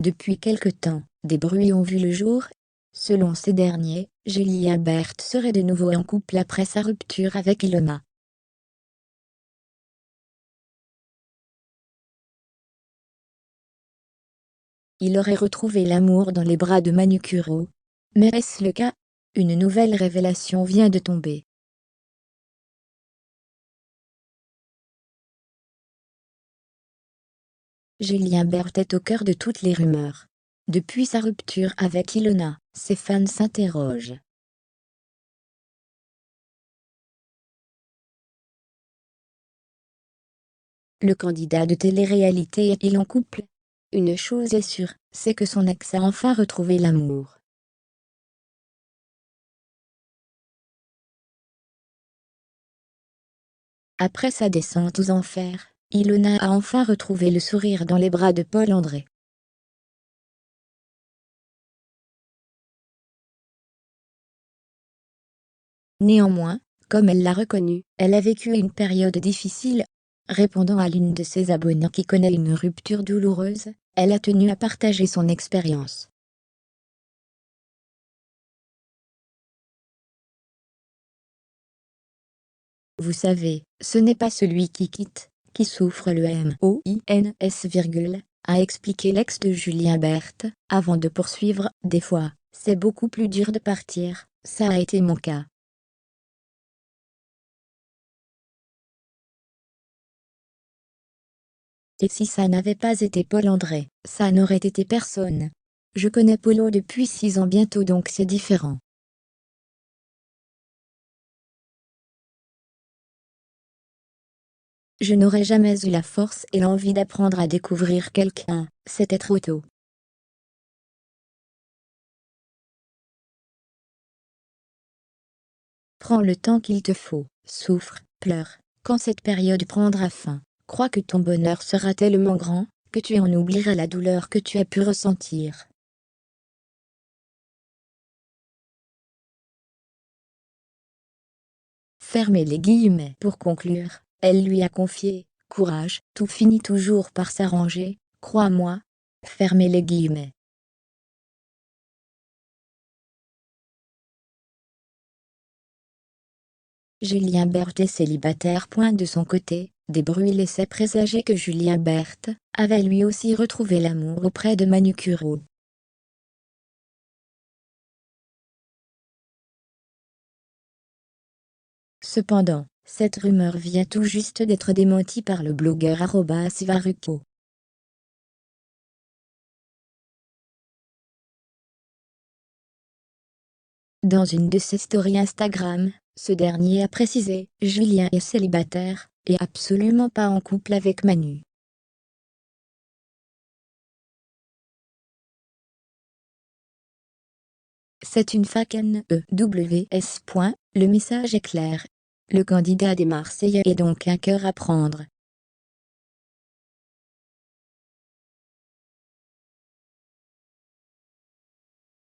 Depuis quelque temps, des bruits ont vu le jour. Selon ces derniers, Julien Bert serait de nouveau en couple après sa rupture avec Ilona. Il aurait retrouvé l'amour dans les bras de Manu Chao. Mais est-ce le cas? Une nouvelle révélation vient de tomber. Julien Bert est au cœur de toutes les rumeurs. Depuis sa rupture avec Ilona, ses fans s'interrogent. Le candidat de télé-réalité est-il en couple? Une chose est sûre, c'est que son ex a enfin retrouvé l'amour. Après sa descente aux enfers, Ilona a enfin retrouvé le sourire dans les bras de Paul André. Néanmoins, comme elle l'a reconnu, elle a vécu une période difficile. Répondant à l'une de ses abonnés qui connaît une rupture douloureuse, elle a tenu à partager son expérience. Vous savez, ce n'est pas celui qui quitte, qui souffre le MOINS, a expliqué l'ex de Julien Bert, avant de poursuivre. Des fois, c'est beaucoup plus dur de partir, ça a été mon cas. Et si ça n'avait pas été Paul André, ça n'aurait été personne. Je connais Polo depuis 6 ans bientôt, donc c'est différent. Je n'aurais jamais eu la force et l'envie d'apprendre à découvrir quelqu'un, c'était trop tôt. Prends le temps qu'il te faut, souffre, pleure. Quand cette période prendra fin, crois que ton bonheur sera tellement grand, que tu en oublieras la douleur que tu as pu ressentir. Fermez les guillemets. Pour conclure, elle lui a confié: courage, tout finit toujours par s'arranger, crois-moi. Fermez les guillemets. Julien Bert est célibataire. De son côté, des bruits laissaient présager que Julien Bert avait lui aussi retrouvé l'amour auprès de Manu Chao. Cependant, cette rumeur vient tout juste d'être démentie par le blogueur @varuco. Dans une de ses stories Instagram, ce dernier a précisé: Julien est célibataire, et absolument pas en couple avec Manu. C'est une fake NEWS. Le message est clair. Le candidat des Marseillais est donc un cœur à prendre.